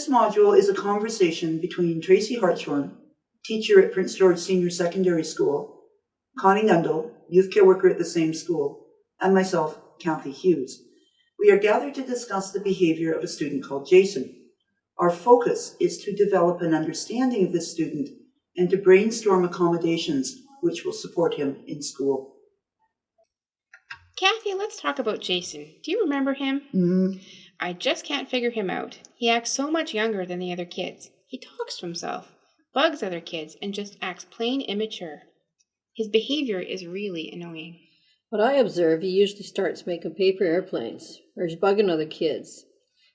This module is a conversation between Tracy Hartshorn, teacher at Prince George Senior Secondary School, Connie Nundle, youth care worker at the same school, and myself, Kathy Hughes. We are gathered to discuss the behavior of a student called Jason. Our focus is to develop an understanding of this student and to brainstorm accommodations which will support him in school. Kathy, let's talk about Jason. Do you remember him? Mm-hmm. I just can't figure him out. He acts so much younger than the other kids. He talks to himself, bugs other kids, and just acts plain immature. His behavior is really annoying. What I observe, he usually starts making paper airplanes, or he's bugging other kids,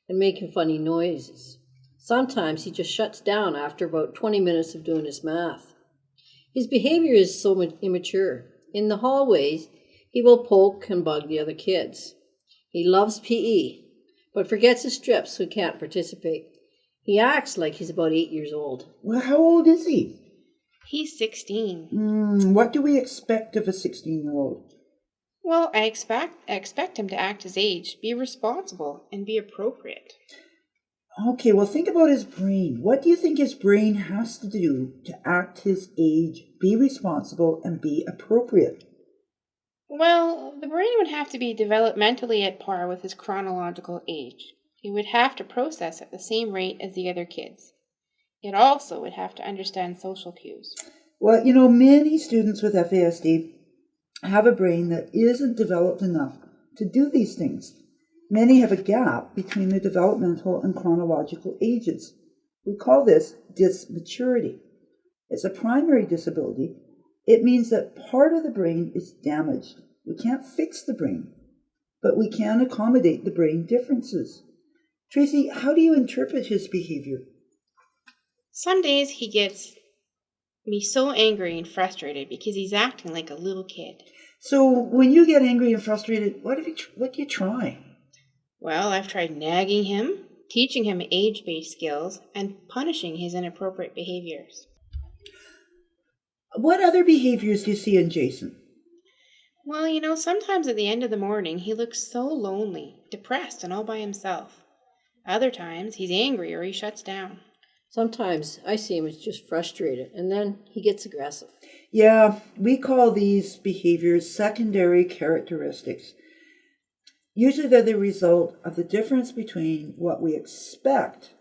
and making funny noises. Sometimes he just shuts down after about 20 minutes of doing his math. His behavior is so immature. In the hallways, he will poke and bug the other kids. He loves PE, but forgets his strips so he can't participate. He acts like he's about 8 years old. Well, how old is he? He's 16. What do we expect of a 16-year-old? Well, I expect him to act his age, be responsible, and be appropriate. Okay, well, think about his brain. What do you think his brain has to do to act his age, be responsible, and be appropriate? Well, the brain would have to be developmentally at par with his chronological age. It would have to process at the same rate as the other kids. It also would have to understand social cues. Well, many students with FASD have a brain that isn't developed enough to do these things. Many have a gap between their developmental and chronological ages. We call this dysmaturity. It's a primary disability. It means that part of the brain is damaged. We can't fix the brain, but we can accommodate the brain differences. Tracy, how do you interpret his behavior? Some days he gets me so angry and frustrated because he's acting like a little kid. So when you get angry and frustrated, what do you try? Well, I've tried nagging him, teaching him age-based skills, and punishing his inappropriate behaviors. What other behaviors do you see in Jason? Well, sometimes at the end of the morning he looks so lonely, depressed, and all by himself. Other times he's angry or he shuts down. Sometimes I see him as just frustrated, and then he gets aggressive. Yeah, we call these behaviors secondary characteristics. Usually they're the result of the difference between what we expect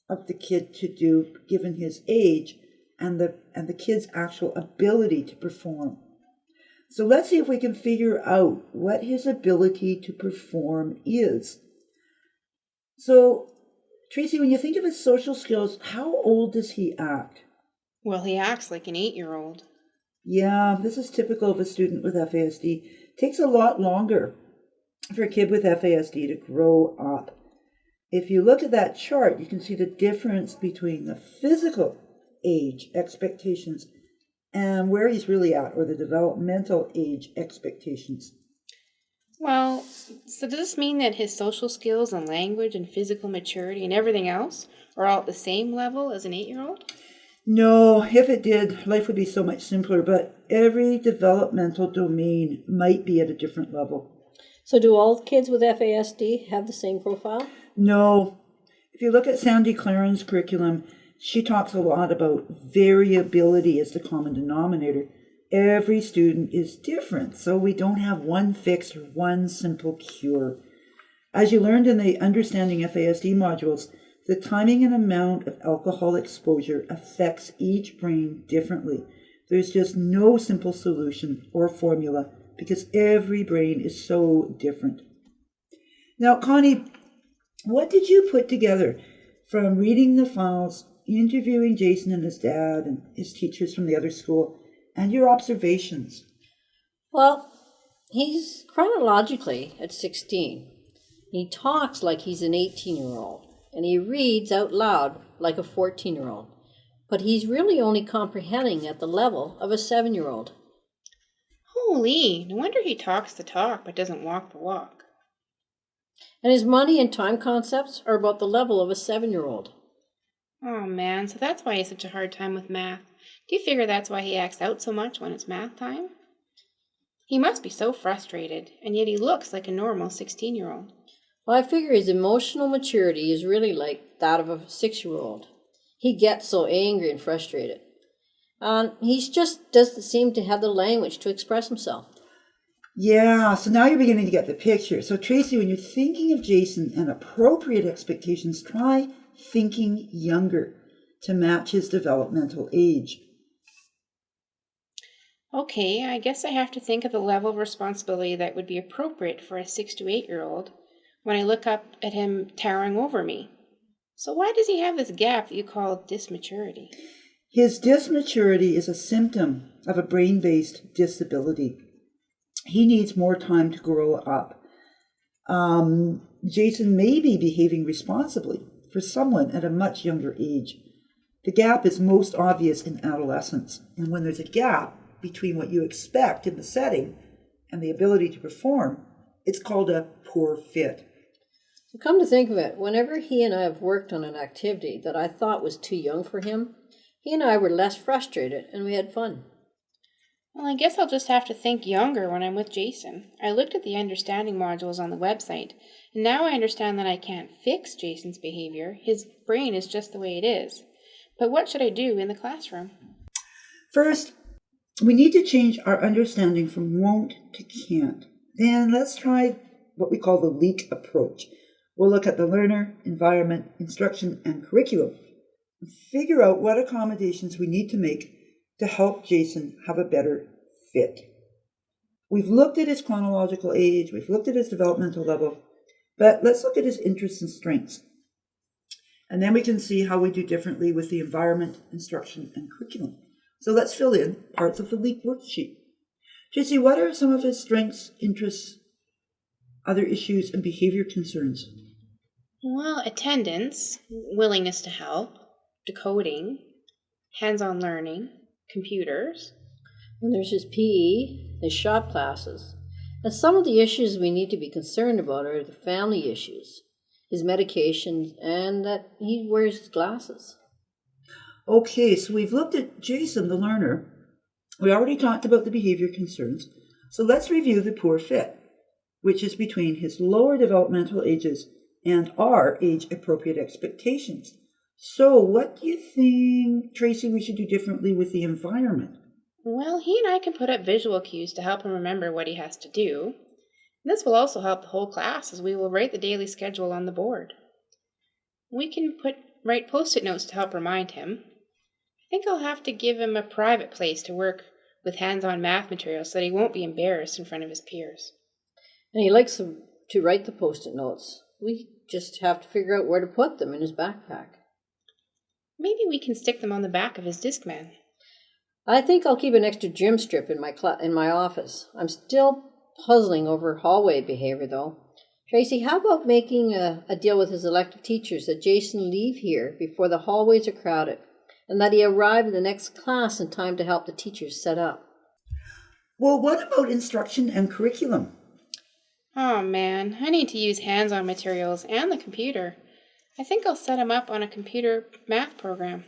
of the kid to do given his age and the kid's actual ability to perform. So let's see if we can figure out what his ability to perform is. So, Tracy, when you think of his social skills, how old does he act? Well, he acts like an 8-year-old. Yeah, this is typical of a student with FASD. It takes a lot longer for a kid with FASD to grow up. If you look at that chart, you can see the difference between the physical age expectations and where he's really at, or the developmental age expectations. Well, so does this mean that his social skills and language and physical maturity and everything else are all at the same level as an 8-year-old? No, if it did, life would be so much simpler, but every developmental domain might be at a different level. So do all kids with FASD have the same profile? No. If you look at Sandy Claren's curriculum, she talks a lot about variability as the common denominator. Every student is different, so we don't have one fix or one simple cure. As you learned in the Understanding FASD modules, the timing and amount of alcohol exposure affects each brain differently. There's just no simple solution or formula because every brain is so different. Now, Connie, what did you put together from reading the files, interviewing Jason and his dad and his teachers from the other school, and your observations? Well, he's chronologically at 16. He talks like he's an 18-year-old, and he reads out loud like a 14-year-old. But he's really only comprehending at the level of a 7-year-old. Holy, no wonder he talks the talk but doesn't walk the walk. And his money and time concepts are about the level of a 7-year-old. Oh man, so that's why he has such a hard time with math. Do you figure that's why he acts out so much when it's math time? He must be so frustrated, and yet he looks like a normal 16-year-old. Well, I figure his emotional maturity is really like that of a 6-year-old. He gets so angry and frustrated. And he just doesn't seem to have the language to express himself. Yeah, so now you're beginning to get the picture. So Tracy, when you're thinking of Jason and appropriate expectations, try thinking younger to match his developmental age. Okay, I guess I have to think of the level of responsibility that would be appropriate for a 6 to 8-year-old when I look up at him towering over me. So why does he have this gap that you call dysmaturity? His dysmaturity is a symptom of a brain-based disability. He needs more time to grow up. Jason may be behaving responsibly for someone at a much younger age. The gap is most obvious in adolescence. And when there's a gap between what you expect in the setting and the ability to perform, it's called a poor fit. Come to think of it, whenever he and I have worked on an activity that I thought was too young for him, he and I were less frustrated and we had fun. Well, I guess I'll just have to think younger when I'm with Jason. I looked at the understanding modules on the website, and now I understand that I can't fix Jason's behavior. His brain is just the way it is. But what should I do in the classroom? First, we need to change our understanding from won't to can't. Then let's try what we call the LEIC approach. We'll look at the learner, environment, instruction, and curriculum, and figure out what accommodations we need to make to help Jason have a better fit. We've looked at his chronological age, we've looked at his developmental level, but let's look at his interests and strengths. And then we can see how we do differently with the environment, instruction, and curriculum. So let's fill in parts of the LEIC worksheet. Tracy, what are some of his strengths, interests, other issues, and behavior concerns? Well, attendance, willingness to help, decoding, hands-on learning, computers. And there's his PE, his shop classes. And some of the issues we need to be concerned about are the family issues, his medications, and that he wears his glasses. Okay, so we've looked at Jason, the learner. We already talked about the behavior concerns. So let's review the poor fit, which is between his lower developmental ages and our age-appropriate expectations. So what do you think, Tracy, we should do differently with the environment? Well, he and I can put up visual cues to help him remember what he has to do. This will also help the whole class as we will write the daily schedule on the board. We can write post-it notes to help remind him. I think I'll have to give him a private place to work with hands-on math materials so that he won't be embarrassed in front of his peers. And he likes to write the post-it notes. We just have to figure out where to put them in his backpack. Maybe we can stick them on the back of his Discman. I think I'll keep an extra gym strip in my office. I'm still puzzling over hallway behavior, though. Tracy, how about making a deal with his elective teachers that Jason leave here before the hallways are crowded, and that he arrive in the next class in time to help the teachers set up? Well, what about instruction and curriculum? Oh man, I need to use hands-on materials and the computer. I think I'll set him up on a computer math program.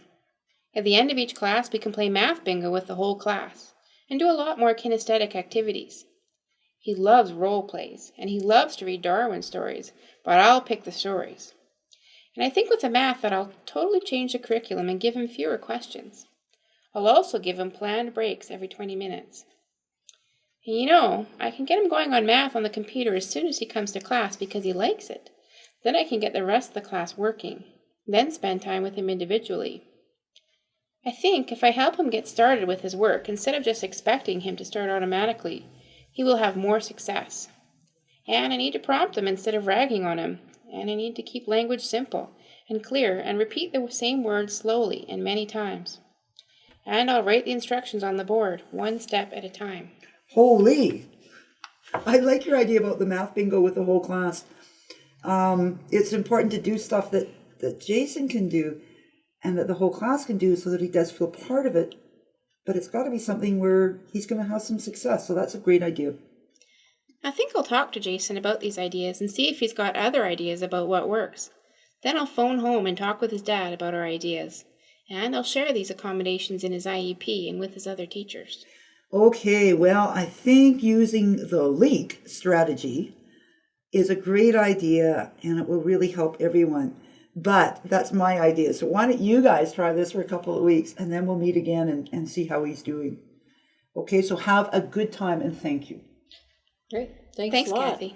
At the end of each class, we can play math bingo with the whole class and do a lot more kinesthetic activities. He loves role plays, and he loves to read Darwin stories, but I'll pick the stories. And I think with the math that I'll totally change the curriculum and give him fewer questions. I'll also give him planned breaks every 20 minutes. And you know, I can get him going on math on the computer as soon as he comes to class because he likes it. Then I can get the rest of the class working, then spend time with him individually. I think if I help him get started with his work, instead of just expecting him to start automatically, he will have more success. And I need to prompt him instead of ragging on him. And I need to keep language simple and clear and repeat the same words slowly and many times. And I'll write the instructions on the board, one step at a time. Holy! I like your idea about the math bingo with the whole class. It's important to do stuff that Jason can do and that the whole class can do so that he does feel part of it. But it's got to be something where he's going to have some success. So that's a great idea. I think I'll talk to Jason about these ideas and see if he's got other ideas about what works. Then I'll phone home and talk with his dad about our ideas. And I'll share these accommodations in his IEP and with his other teachers. Okay, well, I think using the LEIC strategy is a great idea and it will really help everyone. But that's my idea. So why don't you guys try this for a couple of weeks, and then we'll meet again and see how he's doing. Okay, so have a good time, and thank you. Great. Thanks Thanks, a lot. Kathy.